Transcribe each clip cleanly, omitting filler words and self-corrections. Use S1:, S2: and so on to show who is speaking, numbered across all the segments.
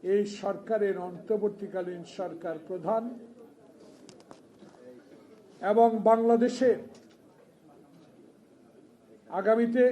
S1: এই সরকারের অন্তর্বর্তীকালীন সরকার প্রধান এবং বাংলাদেশের আগামীতে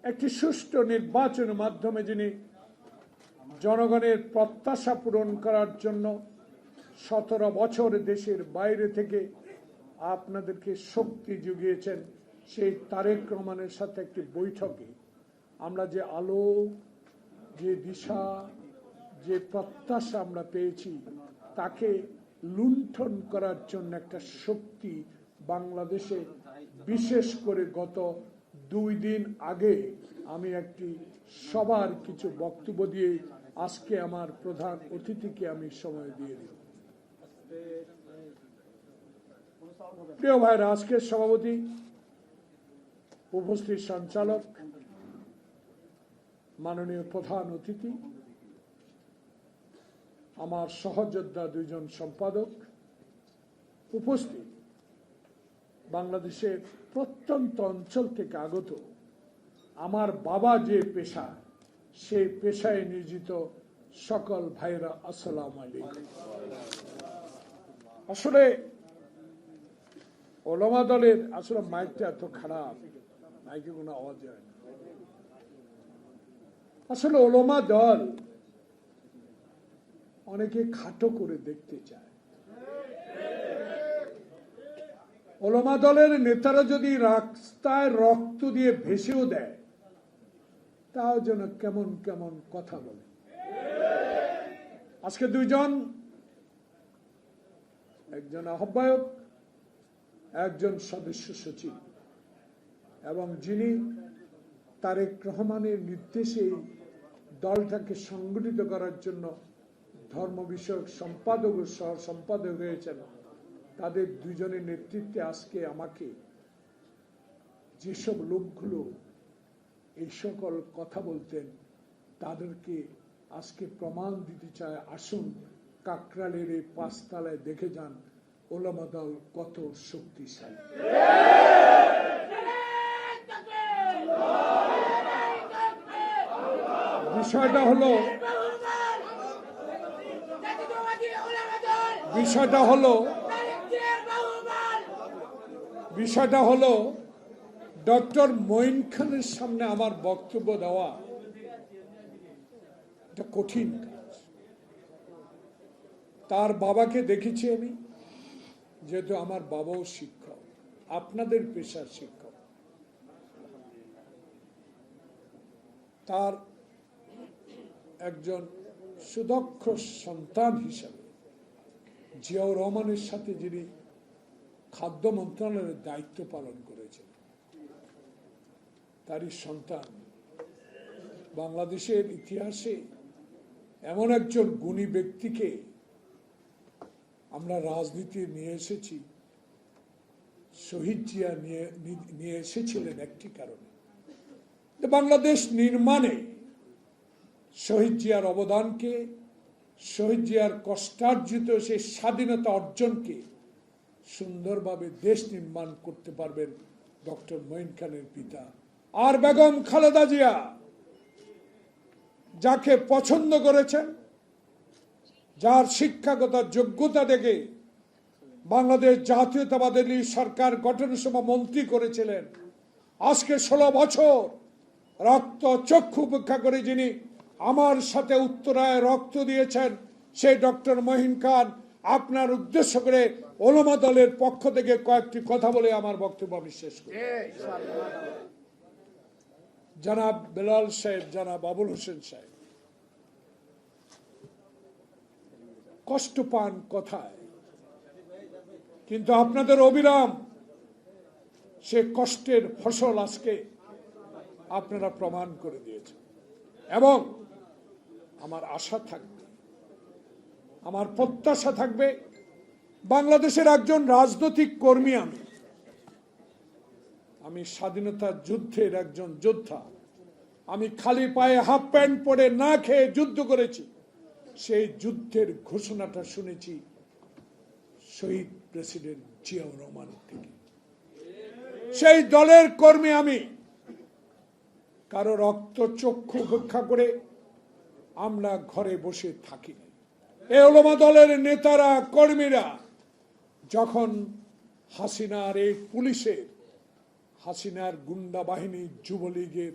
S1: একটি সুষ্ঠু নির্বাচনের মাধ্যমে যিনি জনগণের প্রত্যাশা পূরণ করার জন্য 17 বছর দেশের বাইরে থেকে আপনাদেরকে শক্তি জুগিয়েছেন, সেই তারেক রহমানের সাথে একটি বৈঠকে আমরা যে আলো, যে দিশা, যে প্রত্যাশা আমরা পেয়েছি তাকে লুণ্ঠন করার জন্য একটা শক্তি বাংলাদেশে, বিশেষ করে গত 2 দিন আগে আমি একটি সবার কিছু বক্তব্য দিয়ে আজকে আমার প্রধান অতিথিকে আমি সময় দিয়ে দিই। প্রিয় ভাইরা, আজকের সভাপতি, উপস্থিত সঞ্চালক, মাননীয় প্রধান অতিথি, আমার সহযোদ্ধা 2 জন সম্পাদক, উপস্থিত বাংলাদেশের প্রত্যন্ত অঞ্চল থেকে আগত আমার বাবা যে পেশা, সেই পেশায় নিয়োজিত সকল ভাইরা, আসসালামু আলাইকুম। আসলে ওলামা দলের আসলে মাইকটা এত খারাপ, মাইকে কোনো আওয়াজ হয় না। আসলে ওলামা দল অনেকে খাটো করে দেখতে চায়। ওলামা দলের নেতারা যদি রাস্তায় রক্ত দিয়ে ভেসেও দেয়, তাও যেন কেমন কেমন কথা বলে। আজকে 2 জন, একজন আহ্বায়ক, একজন সদস্য সচিব, এবং যিনি তারেক রহমানের নির্দেশে দলটাকে সংগঠিত করার জন্য ধর্ম বিষয়ক সম্পাদক ও সহ সম্পাদক হয়েছেন, তাদের 2 জনের নেতৃত্বে আজকে আমাকে যেসব লোকগুলো এই সকল কথা বলতেন তাদেরকে আজকে প্রমাণ দিতে চায়। আসুন কাকরাইলের এই 5 তলায় দেখে যান ওলামা দল কত শক্তিশালী। বিষয়টা হলো ডক্টর মঈন খানের সামনে আমার বক্তব্য দেওয়া এটা কঠিন কাজ। তার বাবাকে দেখেছি আমি, যেহেতু আমার বাবাও শিক্ষক, আপনাদের পেশার শিক্ষক। তার একজন সুদক্ষ সন্তান হিসাবে জিয়াউর রহমানের সাথে যিনি খাদ্য মন্ত্রণালয়ের দায়িত্ব পালন করেছেন, তারই সন্তান বাংলাদেশের ইতিহাসে এমন একজন গুণী ব্যক্তিকে আমরা রাজনীতি নিয়ে এসেছি। শহীদ জিয়া নিয়ে এসেছিলেন একটি কারণে, বাংলাদেশ নির্মাণে শহীদ জিয়ার অবদানকে, শহীদ জিয়ার কষ্টার্জিত সেই স্বাধীনতা অর্জনকে সুন্দরভাবে দেশ নির্মাণ করতে পারবেন ডক্টর মঈন খানের পিতা। আর বেগম খালেদা জিয়া যাকে পছন্দ করেছেন, যার শিক্ষাগত যোগ্যতা দেখে বাংলাদেশ জাতীয়তাবাদী সরকার গঠনের সময় মন্ত্রী করেছিলেন, আজকে 16 বছর রক্ত চক্ষু উপেক্ষা করে যিনি আমার সাথে উত্তরায় রক্ত দিয়েছেন, সেই ডক্টর মঈন খান আপনার উদ্দেশ্য করে ওলামা দলের পক্ষ থেকে কয়েকটি কথা বলে আমার বক্তব্য আমি শেষ করি। জনাব বেলাল সাহেব, জনাব আবুল হোসেন সাহেব কষ্ট পান কথায়, কিন্তু আপনাদের অবিরাম সে কষ্টের ফসল আজকে আপনারা প্রমাণ করে দিয়েছেন। এবং আমার আশা থাকবে, আমার প্রত্যাশা থাকবে, বাংলাদেশের একজন রাজনৈতিক কর্মী আমি স্বাধীনতা যুদ্ধের একজন যোদ্ধা, আমি খালি পায়ে হাফ প্যান্ট পরে না খেয়ে যুদ্ধ করেছি। সেই যুদ্ধের ঘোষণাটা শুনেছি শহীদ প্রেসিডেন্ট জিয়াউর রহমানের থেকে। সেই দলের কর্মী আমি, কারো রক্ত চক্ষু উপেক্ষা করে আমরা ঘরে বসে থাকি না। এই ওলামা দলের নেতারা কর্মীরা যখন হাসিনার এই পুলিশের, হাসিনার গুন্ডা বাহিনী, যুবলীগের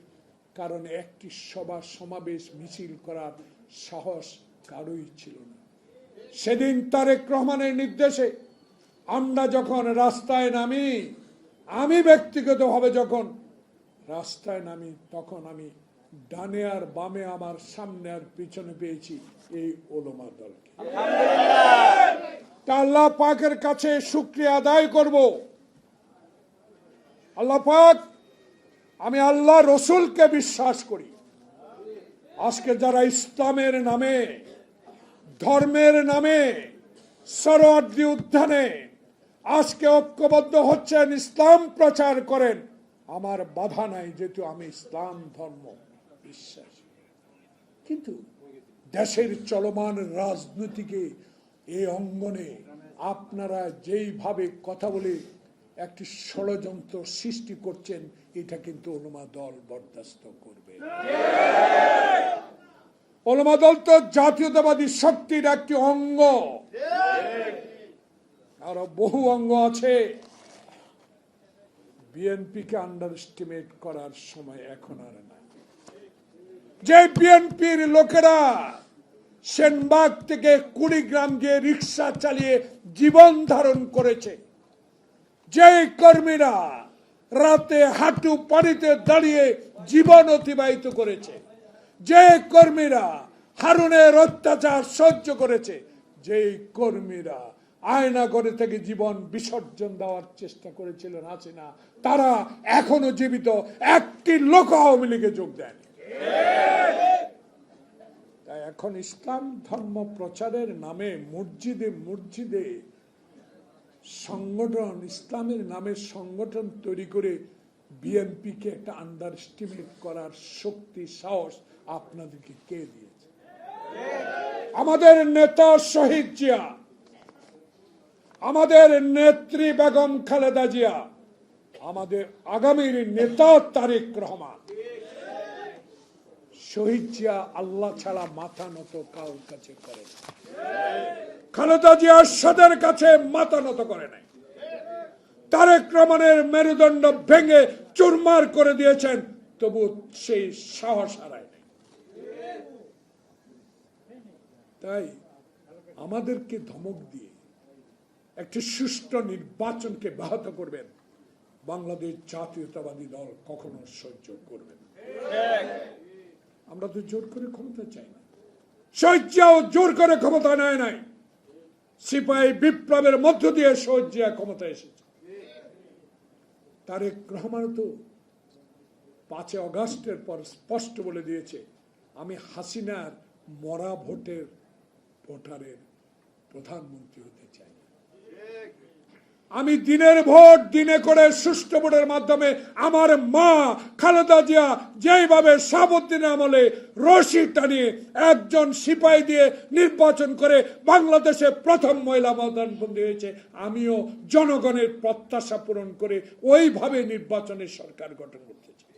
S1: কারণে একটি সভা সমাবেশ মিছিল করার সাহস কারোই ছিল না, সেদিন তারেক রহমানের নির্দেশে আমরা যখন রাস্তায় নামি, আমি ব্যক্তিগতভাবে যখন রাস্তায় নামি, তখন আমি ডানে আর বামে, আমার সামনে আর পিছনে পেয়েছি এই ওলামা দলকে। আল্লাহ পাকের কাছে শুকরিয়া আদায় করব। আল্লাহ পাক, আমি আল্লাহ রসুলকে বিশ্বাস করি। আজকে যারা ইসলামের নামে, ধর্মের নামে সরোয়ার্দী উদ্যানে আজকে ঐক্যবদ্ধ হচ্ছেন, ইসলাম প্রচার করেন, আমার বাধা নাই, যেহেতু আমি ইসলাম ধর্ম বিশ্বাসী। কিন্তু দেশের চলমান রাজনীতিকে এই অঙ্গনে আপনারা যেইভাবে কথা বলে একটি ষড়যন্ত্র সৃষ্টি করছেন, এটা কিন্তু ওলামা দল বরদাস্ত করবে। ওলামা দল তো জাতীয়তাবাদী শক্তির একটি অঙ্গ, আরো বহু অঙ্গ আছে। বিএনপিকে আন্ডার এস্টিমেট করার সময় এখন আর নাই। যে বিএনপির লোকেরা সেনবাগ থেকে কুড়িগ্রাম গিয়ে রিক্সা চালিয়ে জীবন ধারণ করেছে, যে কর্মীরা রাতে হাঁটু পানিতে দাঁড়িয়ে জীবন অতিবাহিত করেছে, যে কর্মীরা হারুনের অত্যাচার সহ্য করেছে, যে কর্মীরা আয়নাঘরে থেকে জীবন বিসর্জন দেওয়ার চেষ্টা করেছিলেন হাসিনা, তারা এখনো জীবিত, একটি লোক আওয়ামী লীগে যোগ দেন। তাই এখন ইসলাম ধর্ম প্রচারের নামে মসজিদে মসজিদে সংগঠন, ইসলামের নামে সংগঠন তৈরি করে বিএনপিকে একটা আন্ডার এস্টিমেট করার শক্তি, সাহস আপনাদেরকে কে দিয়েছে? আমাদের নেতা শহীদ জিয়া, আমাদের নেত্রী বেগম খালেদা জিয়া, আমাদের আগামীর নেতা তারেক রহমান। শহীদ জিয়া আল্লাহ ছাড়া মাথা নত কারোর কাছে করে না, খালেদা জিয়া সাদের কাছে মাথা নত করে নাই। তারেক রহমানের মেরুদণ্ড ভেঙে চুরমার করে দিয়েছেন, তবু সেই সাহস হারায় নাই। তাই আমাদেরকে ধমক দিয়ে একটি সুষ্ঠু নির্বাচনকে ব্যাহত করবেন বাংলাদেশ জাতীয়তাবাদী দল কখনো সহ্য করবে না। আমরা তো জোর করে ক্ষমতা চাই না, শহীদ জিয়াও জোর করে ক্ষমতা নেয় নাই, সিপাহী বিপ্লবের মধ্য দিয়ে শহীদ জিয়া ক্ষমতা এসেছে। তারেক রহমান তো 5 আগস্টের পর স্পষ্ট বলে দিয়েছে, আমি হাসিনার মরা ভোটারের প্রধানমন্ত্রী হতে চাই। আমি দিনের ভোট দিনে করে সুষ্ঠু ভোটের মাধ্যমে আমার মা খালেদা জিয়া যেইভাবে শাহাবুদ্দিন আমলে রশি টানিয়ে একজন সিপাহী দিয়ে নির্বাচন করে বাংলাদেশে প্রথম মহিলা প্রধানমন্ত্রী হয়েছে, আমিও জনগণের প্রত্যাশা পূরণ করে ওইভাবে নির্বাচনের সরকার গঠন করতে চাই।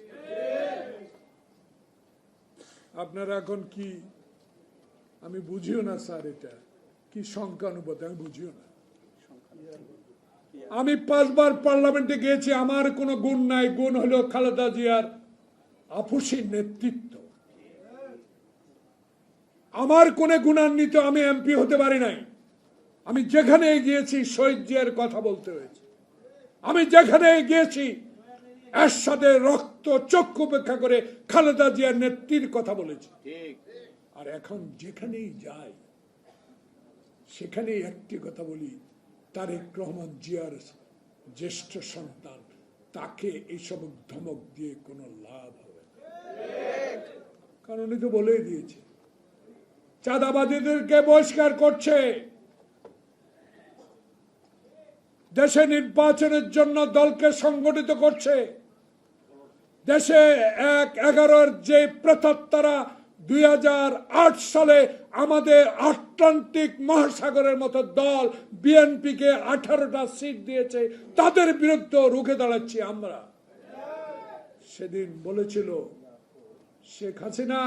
S1: আপনারা এখন কি, আমি বুঝিও না স্যার, এটা কি সংখ্যানুপাত আমি বুঝিও না। আমি 5 বার পার্লামেন্টে গিয়েছি, আমার কোনো গুণ নাই, গুণ হলো খালেদা জিয়ার আপসী নেতৃত্ব। আমার কোন গুণান্বিত আমি এমপি হতে পারি নাই। আমি যেখানে গিয়েছি শহীদ জিয়ার কথা বলতে হয়েছে, আমি যেখানে গিয়েছি এর সাথে রক্ত চক্ষু উপেক্ষা করে খালেদা জিয়ার নেত্রীর কথা বলেছি। আর এখন যেখানেই যাই সেখানেই একটি কথা বলি, তারেক রহমান জিয়ার জ্যেষ্ঠ সন্তান, তাকে এইসব ধমক দিয়ে কোনো লাভ হবে না। কারণ উনি তো বলেই দিয়েছে, চাঁদাবাদীদেরকে বহিষ্কার করছে, দেশে নির্বাচনের জন্য দলকে সংগঠিত করছে। দেশে 1/11 যে প্রেতাত্মারা 2008 সালে আমাদের আটলান্টিক মহাসাগরের মতো দল বিএনপিকে 18টা সিট দিয়েছে, তাদের বিরুদ্ধে রুখে দাঁড়াচ্ছি আমরা। সেদিন বলেছিল শেখ হাসিনা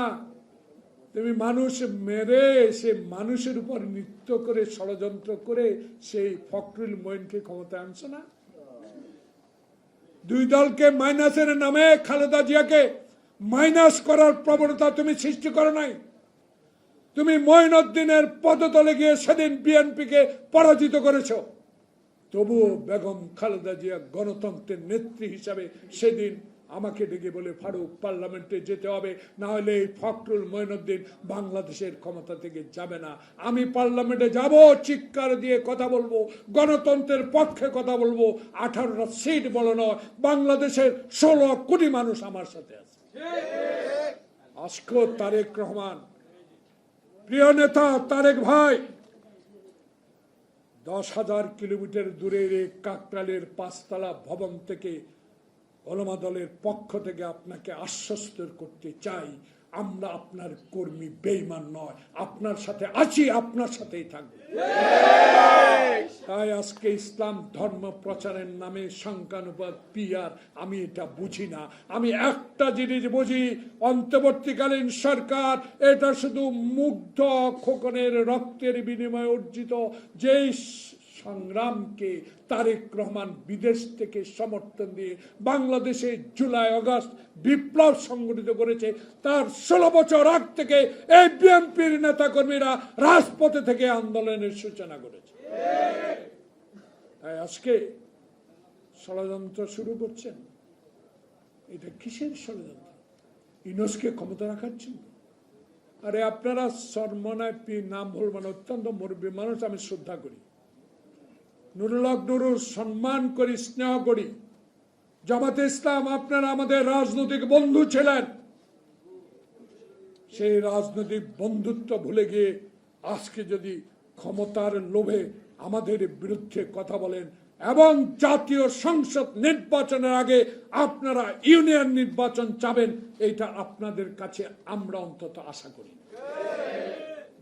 S1: তুমি মানুষ মেরে সে মানুষের উপর নৃত্য করে ষড়যন্ত্র করে সেই ফখরুল মঈনকে ক্ষমতায় আনছো না? দুই দলকে মাইনাসের নামে খালেদা জিয়াকে মাইনাস করার প্রবণতা তুমি সৃষ্টি করো নাই। তুমি মঈনুদ্দিনের পদতলে গিয়ে সেদিন বিএনপিকে পরাজিত করেছ। তবুও বেগম খালেদা জিয়া গণতন্ত্রের নেত্রী হিসাবে সেদিন আমাকে ডেকে বলে, ফারুক পার্লামেন্টে যেতে হবে, না হলে এই ফখরুল মঈনুদ্দিন বাংলাদেশের ক্ষমতা থেকে যাবে না। আমি পার্লামেন্টে যাব, চিৎকার দিয়ে কথা বলবো, গণতন্ত্রের পক্ষে কথা বলবো। 18টা সিট বড় নয়, বাংলাদেশের 16 কোটি মানুষ আমার সাথে আছে। আজকে তারেক রহমান, প্রিয় নেতা তারেক ভাই, 10,000 কিলোমিটার দূরের কাকরাইলের 5তলা ভবন থেকে ওলামা দলের পক্ষ থেকে আপনাকে আশ্বস্ত করতে চাই, আমরা আপনার কর্মী, বেঈমান নয়, আপনার সাথে আছি, আপনার সাথেই থাকবে। তাই আজকে ইসলাম ধর্ম প্রচারের নামে সংখ্যানুপাত পিআর আমি এটা বুঝি না। আমি একটা জিনিস বুঝি, অন্তর্বর্তীকালীন সরকার এটা শুধু মুগ্ধ খোকনের রক্তের বিনিময়ে অর্জিত যেই সংগ্রামকে তারেক রহমান বিদেশ থেকে সমর্থন দিয়ে বাংলাদেশে জুলাই আগস্ট বিপ্লব সংগঠিত করেছে, তার 16 বছর আগ থেকে এই বিএনপির নেতা কর্মীরা রাজপথে থেকে আন্দোলনের সূচনা করেছে। তাই আজকে ষড়যন্ত্র শুরু করছেন, এটা কিসের ষড়যন্ত্র? ইউনূসকে ক্ষমতা রাখার জন্য? আরে আপনারা সরমনায় নাম বলবেন, অত্যন্ত মুরব্বী মানুষ, আমি শ্রদ্ধা করি, নুরুল হক নুরুর সম্মান করি, স্নেহ করি। জামাতে ইসলাম আপনারা আমাদের রাজনৈতিক বন্ধু ছিলেন, সেই রাজনৈতিক বন্ধুত্ব ভুলে গিয়ে আজকে যদি ক্ষমতার লোভে আমাদের বিরুদ্ধে কথা বলেন এবং জাতীয় সংসদ নির্বাচনের আগে আপনারা ইউনিয়ন নির্বাচন চাবেন, এটা আপনাদের কাছে আমরা অন্তত আশা করি।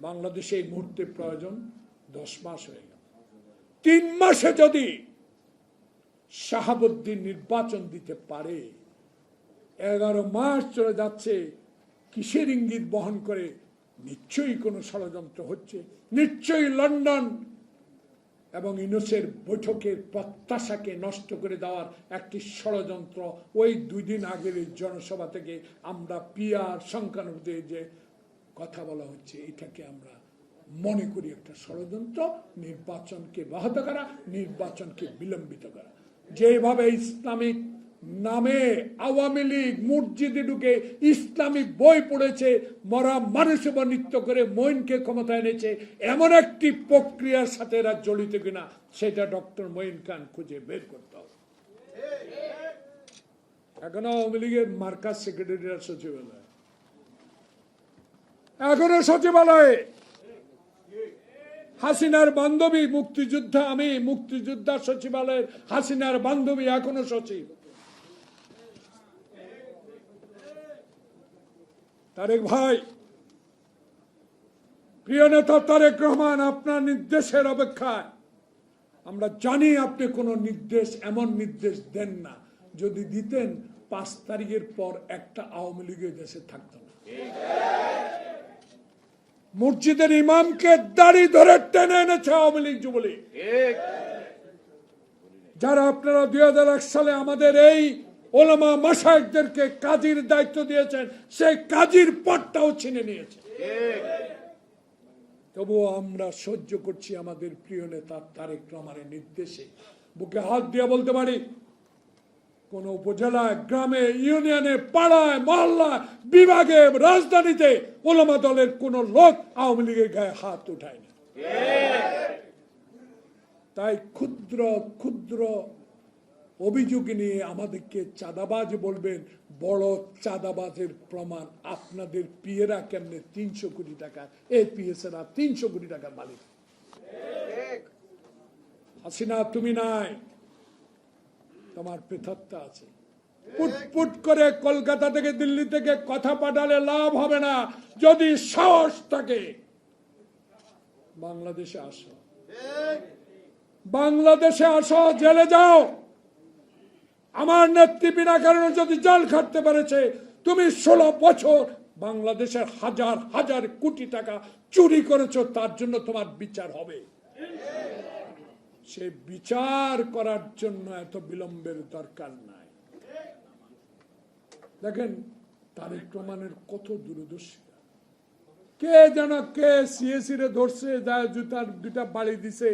S1: বাংলাদেশে এই মুহূর্তে প্রয়োজন 10 মাস হয়ে গেল, 3 মাসে যদি শাহাবুদ্দিন নির্বাচন দিতে পারে, 11 মাস চলে যাচ্ছে, কিসের ইঙ্গিত বহন করে? নিশ্চয়ই কোনো ষড়যন্ত্র হচ্ছে, নিশ্চয়ই লন্ডন এবং ইউনূসের বৈঠকের প্রত্যাশাকে নষ্ট করে দেওয়ার একটি ষড়যন্ত্র। ওই 2 দিন আগের এই জনসভা থেকে আমরা পিআর সংখ্যানুপাতে যে কথা বলা হচ্ছে, এটাকে আমরা মনে করি একটা ষড়যন্ত্র, নির্বাচনকে ব্যাহত করা, নির্বাচনকে বিলম্বিত করা। যেভাবে ইসলামিক নামে আওয়ামী লীগ মসজিদে ঢুকে ইসলামিক বই পড়েছে, মরা মানুষ উপর নৃত্য করে মঈনকে ক্ষমতায় এনেছে, এমন একটি প্রক্রিয়ার সাথে এরা জড়িত কিনা সেটা ডক্টর মঈন খান খুঁজে বের করতে হবে। এখনো আওয়ামী লীগের মার্কাজ সেক্রেটারিরা সচিবালয়, এখনো সচিবালয়ে হাসিনার বান্ধবী মুক্তিযোদ্ধা, আমি মুক্তিযোদ্ধা সচিবালয়ের হাসিনার বান্ধবী এখনো সচিব। তারেক ভাই, প্রিয় নেতা তারেক রহমান, আপনার নির্দেশের অপেক্ষায়। আমরা জানি আপনি কোনো নির্দেশ, এমন নির্দেশ দেন না, যদি দিতেন 5 তারিখের পর একটা আওয়ামী লীগের দেশে থাকতো না। মসজিদের ইমামকে দাড়ি ধরে টেনে এনেছে আওয়ামী লীগ, যুবলীগ, যারা আপনারা 2001 সালে আমাদের এই ওলামা মাশায়েখদেরকে কাজীর দায়িত্ব দিয়েছেন, সেই কাজীর পদটাও ছিনে নিয়েছে। তবুও আমরা সহ্য করছি আমাদের প্রিয় নেতা তারেক রহমানের নির্দেশে। বুকে হাত দিয়ে বলতে পারি, কোন উপজেলায়, গ্রামে, ইউনিয়নে, পাড়ায়, মহল্লায়, বিভাগে, রাজধানীতে ওলামা দলের কোন লোক আওয়ামী লীগের গায়ে হাত উঠায়নি। তাই ক্ষুদ্র ক্ষুদ্র অভিযোগ নিয়ে আমাদেরকে চাঁদাবাজ বলবেন, বড় চাঁদাবাজের প্রমাণ আপনাদের পিয়েরা কেমনে 300 কোটি টাকা, এই পিএসরা 300 কোটি টাকার মালিক। হাসিনা তুমি নাই, তোমার পৃথকতা আছে। পুটপুট করে কলকাতা থেকে দিল্লি থেকে কথা পাঠালে লাভ হবে না। যদি সাহস থাকে বাংলাদেশে আসো, বাংলাদেশে আসো, জেলে যাও। আমার নেত্রী বিনা কারণে যদি জেল খাটতে পেরেছে, তুমি 16 বছর বাংলাদেশের হাজার হাজার কোটি টাকা চুরি করেছো, তার জন্য তোমার বিচার হবে। সে বিচার করার জন্য এত বিলম্বের দরকার নাই। দেখেন তারেক রহমানের কত দূরদর্শিতা। কে যেন কে সিএসি রে ধরছে, জুতার দুটা বাড়ি দিছে,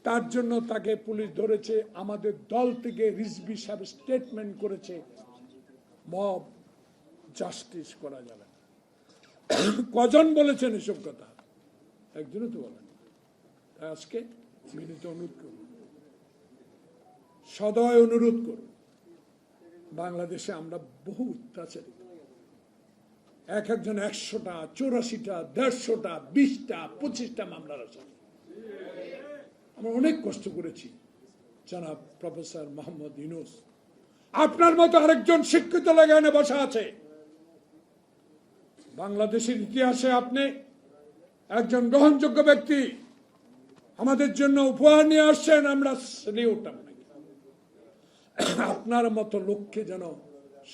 S1: তার জন্য তাকে পুলিশ ধরেছে। আমাদের দল থেকে রিজভী সাহেব স্টেটমেন্ট করেছে মব জাস্টিস করা যাবে না। কজন বলেছেন এসব কথা? একজনও তো বলেন। আজকে বিনীত অনুরোধ করুন, সদয় অনুরোধ করুন, বাংলাদেশে আমরা বহু অত্যাচারিত, একজন 100টা 84টা 150টা 20টা 25টা মামলার আসামি। আমরা অনেক কষ্ট করেছি। জনাব প্রফেসর মোহাম্মদ ইউনূস আপনার মতো আরেকজন শিক্ষিত লাগানে বসা আছে। বাংলাদেশের ইতিহাসে আপনি একজন গ্রহণযোগ্য ব্যক্তি, আমাদের জন্য উপহার নিয়ে আসছেন, আমরা স্যালিউট আপনাকে। আপনার মতো লোককে যেন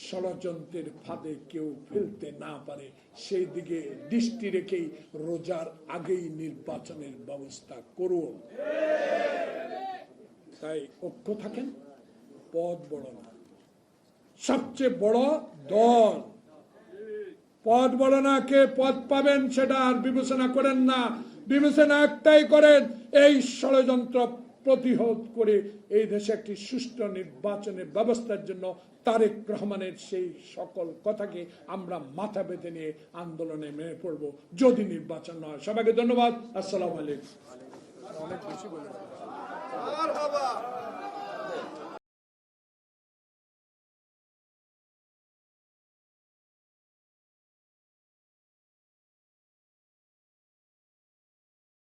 S1: ষড়যন্ত্রের ফাঁদে কেউ ফেলতে না পারে, সেই দিকে দৃষ্টি রেখেই রোজার আগেই নির্বাচনের ব্যবস্থা করুন। তাই ঐক্য থাকেন, পদ বড় না, সবচেয়ে বড় দল। পদ বড় না, কে পদ পাবেন সেটা আর বিবেচনা করেন না। বিবেচনা একটাই করেন, এই ষড়যন্ত্র প্রতিহত করে এই দেশে একটি সুষ্ঠু নির্বাচনের ব্যবস্থার জন্য তারেক রহমানের সেই সকল কথাকে আমরা মাথা পেতে নিয়ে আন্দোলনে মেনে পড়ব যদি নির্বাচন হয়। সবাইকে ধন্যবাদ। আসসালামু আলাইকুম। অনেক বেশি বলে